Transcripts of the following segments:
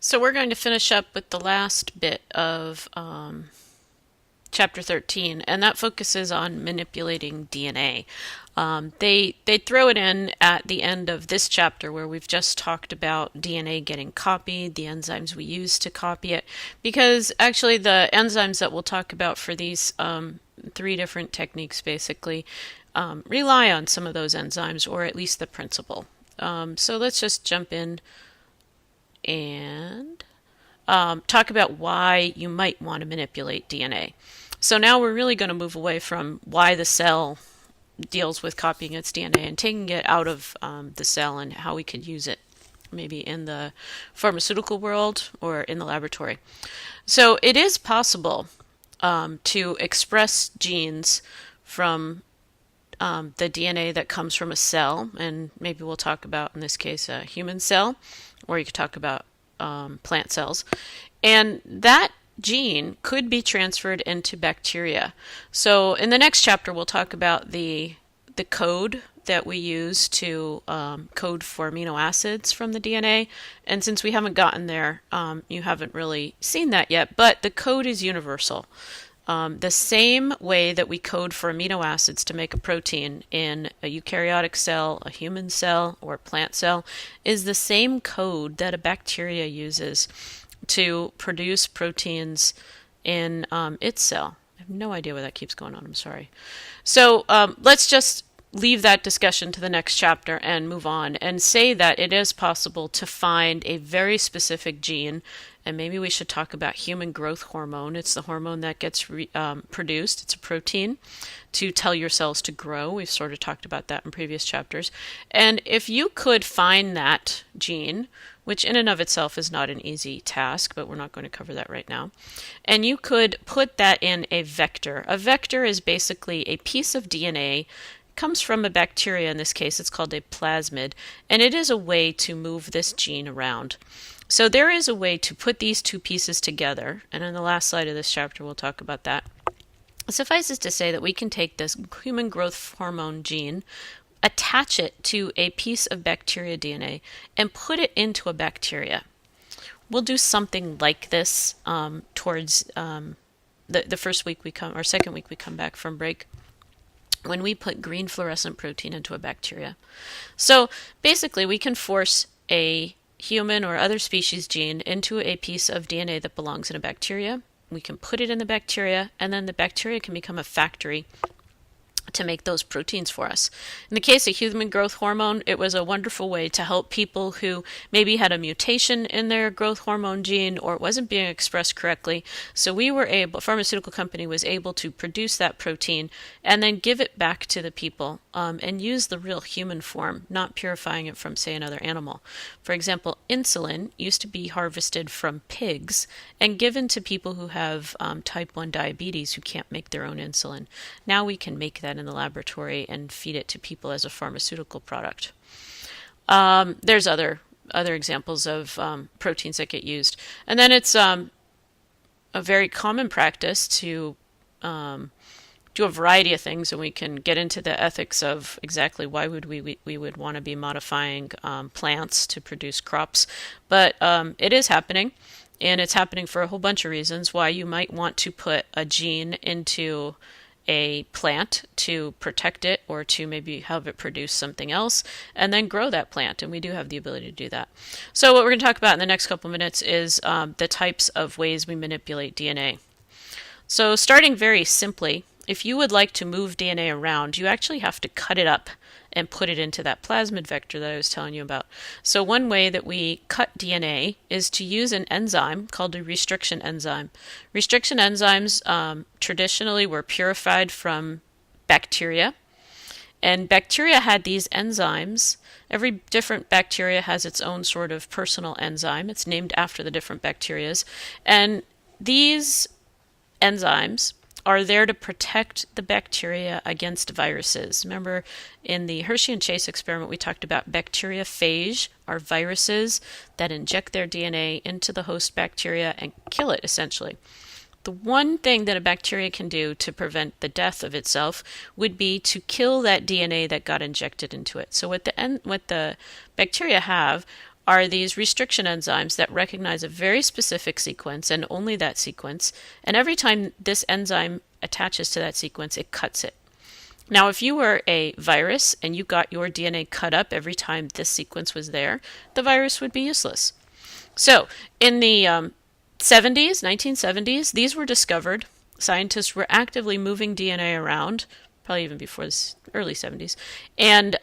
So we're going to finish up with the last bit of chapter 13, and that focuses on manipulating DNA. They throw it in at the end of this chapter where we've just talked about DNA getting copied, the enzymes we use to copy it, because actually the enzymes that we'll talk about for these three different techniques basically rely on some of those enzymes, or at least the principle. So let's just jump in and talk about why you might want to manipulate DNA. So now we're really going to move away from why the cell deals with copying its DNA and taking it out of the cell and how we could use it maybe in the pharmaceutical world or in the laboratory. So it is possible to express genes from the DNA that comes from a cell, and maybe we'll talk about, in this case, a human cell, or you could talk about plant cells. And that gene could be transferred into bacteria. So in the next chapter, we'll talk about the code that we use to code for amino acids from the DNA. And since we haven't gotten there, you haven't really seen that yet, but the code is universal. The same way that we code for amino acids to make a protein in a eukaryotic cell, a human cell, or a plant cell is the same code that a bacteria uses to produce proteins in its cell. I have no idea why that keeps going on. I'm sorry. So let's just leave that discussion to the next chapter and move on and say that it is possible to find a very specific gene, and maybe we should talk about human growth hormone. It's the hormone that gets produced. It's a protein to tell your cells to grow. We've sort of talked about that in previous chapters. And if you could find that gene, which in and of itself is not an easy task, but we're not going to cover that right now, and you could put that in a vector. A vector is basically a piece of DNA, comes from a bacteria. In this case, it's called a plasmid, and it is a way to move this gene around. So there is a way to put these two pieces together, and in the last slide of this chapter we'll talk about that. It suffices to say that we can take this human growth hormone gene, attach it to a piece of bacteria DNA, and put it into a bacteria. We'll do something like this towards the first week we come, or second week we come back from break, when we put green fluorescent protein into a bacteria. So basically we can force a human or other species gene into a piece of DNA that belongs in a bacteria. We can put it in the bacteria, and then the bacteria can become a factory to make those proteins for us. In the case of human growth hormone, it was a wonderful way to help people who maybe had a mutation in their growth hormone gene or it wasn't being expressed correctly. So pharmaceutical company was able to produce that protein and then give it back to the people and use the real human form, not purifying it from, say, another animal. For example, insulin used to be harvested from pigs and given to people who have type 1 diabetes who can't make their own insulin. Now we can make that in the laboratory and feed it to people as a pharmaceutical product. There's other examples of proteins that get used. And then it's a very common practice to do a variety of things, and we can get into the ethics of exactly why would we would want to be modifying plants to produce crops. But it is happening, and it's happening for a whole bunch of reasons why you might want to put a gene into a plant to protect it or to maybe have it produce something else and then grow that plant, and we do have the ability to do that. So what we're going to talk about in the next couple minutes is the types of ways we manipulate DNA. So starting very simply, if you would like to move DNA around, you actually have to cut it up and put it into that plasmid vector that I was telling you about. So one way that we cut DNA is to use an enzyme called a restriction enzyme. Restriction enzymes traditionally were purified from bacteria, and bacteria had these enzymes. Every different bacteria has its own sort of personal enzyme. It's named after the different bacterias, and these enzymes are there to protect the bacteria against viruses. Remember, in the Hershey and Chase experiment, we talked about bacteriophage, are viruses that inject their DNA into the host bacteria and kill it, essentially. The one thing that a bacteria can do to prevent the death of itself would be to kill that DNA that got injected into it. So what the bacteria have are these restriction enzymes that recognize a very specific sequence and only that sequence, and every time this enzyme attaches to that sequence, it cuts it. Now, if you were a virus and you got your DNA cut up every time this sequence was there, the virus would be useless. So, in the 1970s, these were discovered. Scientists were actively moving DNA around, probably even before the early 70s, and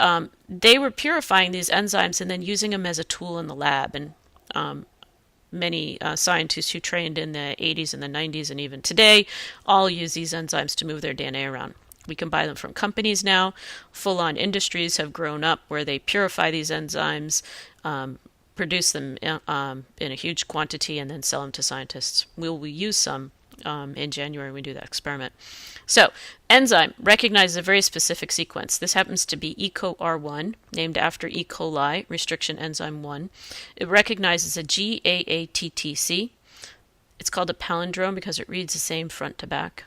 they were purifying these enzymes and then using them as a tool in the lab. And many scientists who trained in the 80s and the 90s and even today all use these enzymes to move their DNA around. We can buy them from companies now. Full-on industries have grown up where they purify these enzymes, produce them in a huge quantity, and then sell them to scientists. We'll use some in January when we do that experiment. So, enzyme recognizes a very specific sequence. This happens to be EcoR1, named after E. coli, restriction enzyme 1. It recognizes a GAATTC. It's called a palindrome because it reads the same front to back,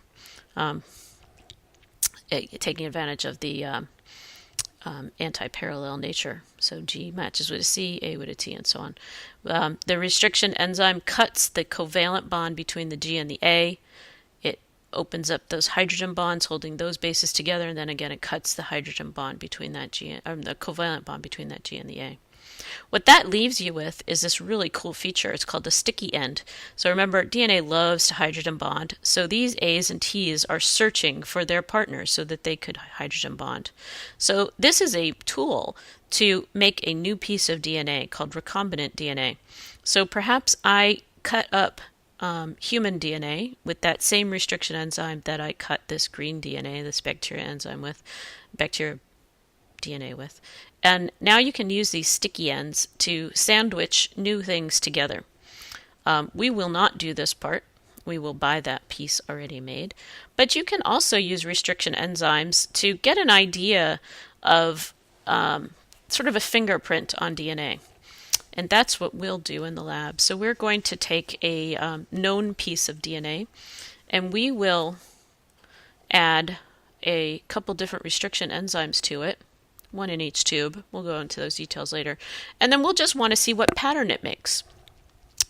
taking advantage of the anti-parallel nature. So G matches with a C, A with a T, and so on. The restriction enzyme cuts the covalent bond between the G and the A. It opens up those hydrogen bonds, holding those bases together, and then again it cuts the hydrogen bond between that G, the covalent bond between that G and the A. What that leaves you with is this really cool feature. It's called the sticky end. So remember, DNA loves to hydrogen bond. So these A's and T's are searching for their partners so that they could hydrogen bond. So this is a tool to make a new piece of DNA called recombinant DNA. So perhaps I cut up human DNA with that same restriction enzyme that I cut this green DNA, this bacteria enzyme with, bacteria DNA with. And now you can use these sticky ends to sandwich new things together. We will not do this part. We will buy that piece already made. But you can also use restriction enzymes to get an idea of sort of a fingerprint on DNA. And that's what we'll do in the lab. So we're going to take a known piece of DNA and we will add a couple different restriction enzymes to it. One in each tube. We'll go into those details later. And then we'll just want to see what pattern it makes.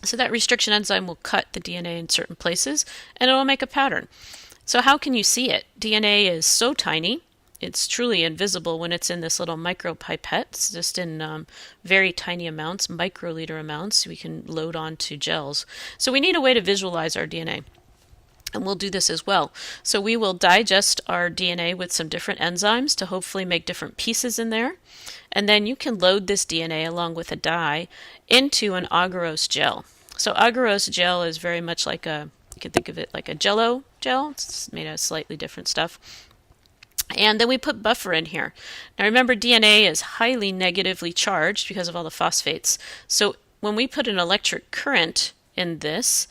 So that restriction enzyme will cut the DNA in certain places and it will make a pattern. So how can you see it? DNA is so tiny, it's truly invisible when it's in this little micropipettes, just in very tiny amounts, microliter amounts we can load onto gels. So we need a way to visualize our DNA. And we'll do this as well. So we will digest our DNA with some different enzymes to hopefully make different pieces in there. And then you can load this DNA along with a dye into an agarose gel. So agarose gel is very much like you can think of it like a Jello gel. It's made out of slightly different stuff. And then we put buffer in here. Now remember, DNA is highly negatively charged because of all the phosphates. So when we put an electric current in this,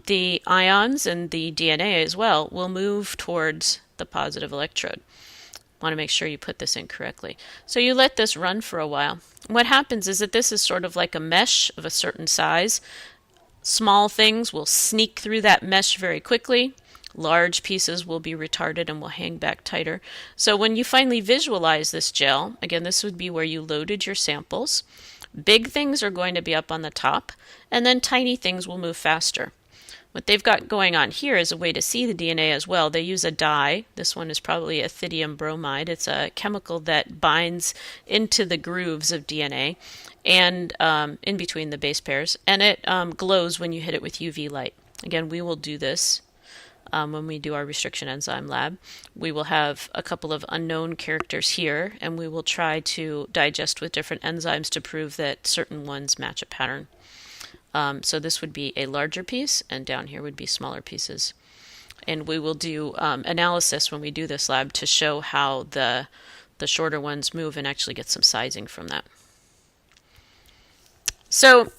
the ions and the DNA as well will move towards the positive electrode. Want to make sure you put this in correctly. So you let this run for a while. What happens is that this is sort of like a mesh of a certain size. Small things will sneak through that mesh very quickly. Large pieces will be retarded and will hang back tighter. So when you finally visualize this gel, again, this would be where you loaded your samples. Big things are going to be up on the top, and then tiny things will move faster. What they've got going on here is a way to see the DNA as well. They use a dye. This one is probably ethidium bromide. It's a chemical that binds into the grooves of DNA and in between the base pairs, and it glows when you hit it with UV light. Again, we will do this when we do our restriction enzyme lab. We will have a couple of unknown characters here, and we will try to digest with different enzymes to prove that certain ones match a pattern. So this would be a larger piece, and down here would be smaller pieces. And we will do analysis when we do this lab to show how the shorter ones move and actually get some sizing from that. So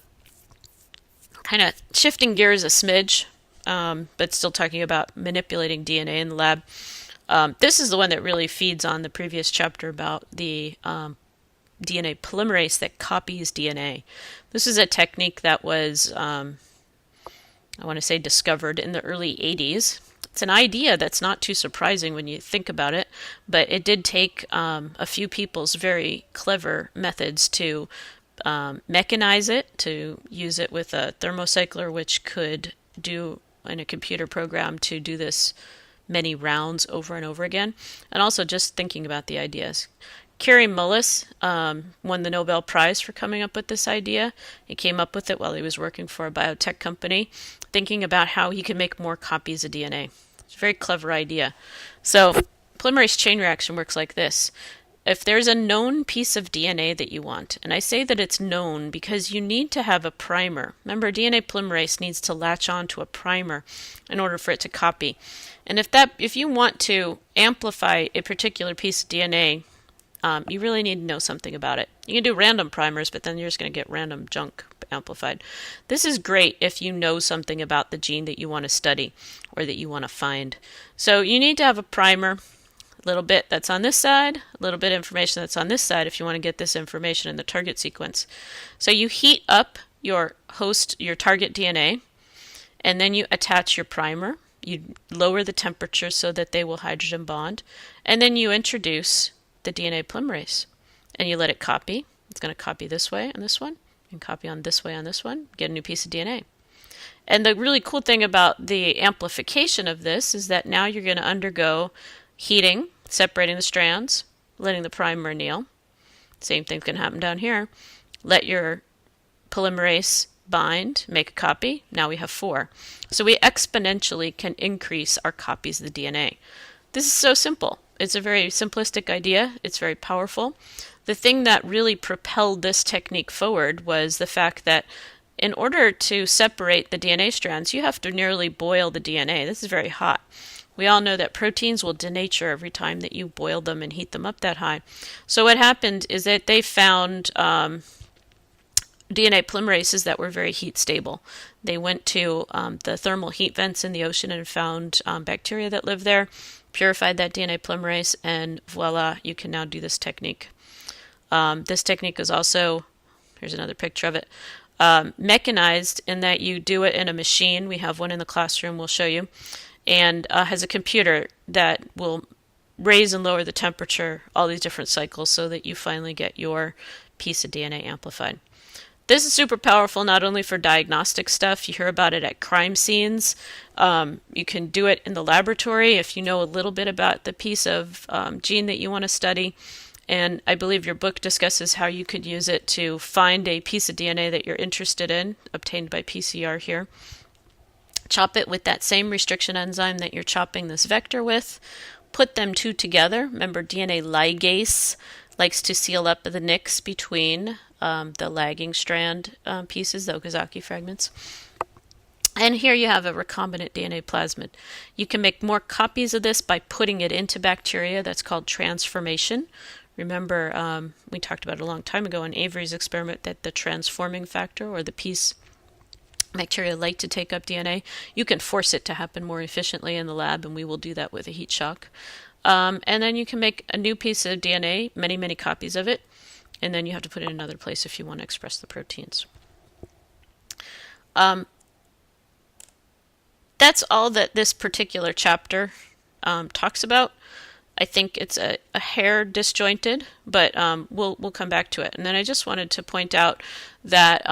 kind of shifting gears a smidge, but still talking about manipulating DNA in the lab. This is the one that really feeds on the previous chapter about the DNA polymerase that copies DNA. This is a technique that was, I want to say, discovered in the early 80s. It's an idea that's not too surprising when you think about it, but it did take a few people's very clever methods to mechanize it to use it with a thermocycler, which could do in a computer program to do this many rounds over and over again. And also just thinking about the ideas. Kary Mullis won the Nobel Prize for coming up with this idea. He came up with it while he was working for a biotech company, thinking about how he could make more copies of DNA. It's a very clever idea. So polymerase chain reaction works like this. If there's a known piece of DNA that you want, and I say that it's known because you need to have a primer. Remember, DNA polymerase needs to latch on to a primer in order for it to copy. And if you want to amplify a particular piece of DNA, you really need to know something about it. You can do random primers, but then you're just going to get random junk amplified. This is great if you know something about the gene that you want to study or that you want to find. So you need to have a primer, a little bit that's on this side, a little bit of information that's on this side if you want to get this information in the target sequence. So you heat up your target DNA, and then you attach your primer. You lower the temperature so that they will hydrogen bond, and then you introduce the DNA polymerase, and you let it copy. It's going to copy this way on this one, and copy on this way on this one, get a new piece of DNA. And the really cool thing about the amplification of this is that now you're going to undergo heating, separating the strands, letting the primer anneal. Same thing's going to happen down here. Let your polymerase bind, make a copy. Now we have 4. So we exponentially can increase our copies of the DNA. This is so simple. It's a very simplistic idea. It's very powerful. The thing that really propelled this technique forward was the fact that in order to separate the DNA strands, you have to nearly boil the DNA. This is very hot. We all know that proteins will denature every time that you boil them and heat them up that high. So what happened is that they found DNA polymerases that were very heat stable. They went to the thermal heat vents in the ocean and found bacteria that live there, purified that DNA polymerase, and voila, you can now do this technique. This technique is also, here's another picture of it, mechanized in that you do it in a machine. We have one in the classroom, we'll show you, and has a computer that will raise and lower the temperature all these different cycles so that you finally get your piece of DNA amplified. This is super powerful not only for diagnostic stuff. You hear about it at crime scenes. You can do it in the laboratory if you know a little bit about the piece of gene that you want to study. And I believe your book discusses how you could use it to find a piece of DNA that you're interested in, obtained by PCR here. Chop it with that same restriction enzyme that you're chopping this vector with. Put them two together. Remember, DNA ligase likes to seal up the nicks between the lagging strand pieces, the Okazaki fragments. And here you have a recombinant DNA plasmid. You can make more copies of this by putting it into bacteria. That's called transformation. Remember, we talked about it a long time ago in Avery's experiment that the transforming factor, or the piece bacteria like to take up DNA, you can force it to happen more efficiently in the lab, and we will do that with a heat shock. And then you can make a new piece of DNA, many, many copies of it, and then you have to put it in another place if you want to express the proteins. That's all that this particular chapter talks about. I think it's a hair disjointed, but we'll come back to it. And then I just wanted to point out that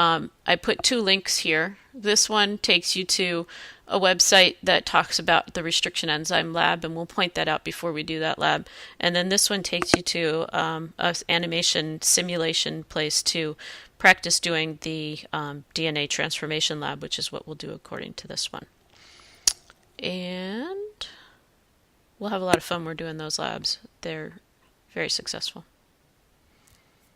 I put 2 links here. This one takes you to a website that talks about the restriction enzyme lab, and we'll point that out before we do that lab. And then this one takes you to an animation simulation place to practice doing the DNA transformation lab, which is what we'll do according to this one. And we'll have a lot of fun. We're doing those labs. They're very successful.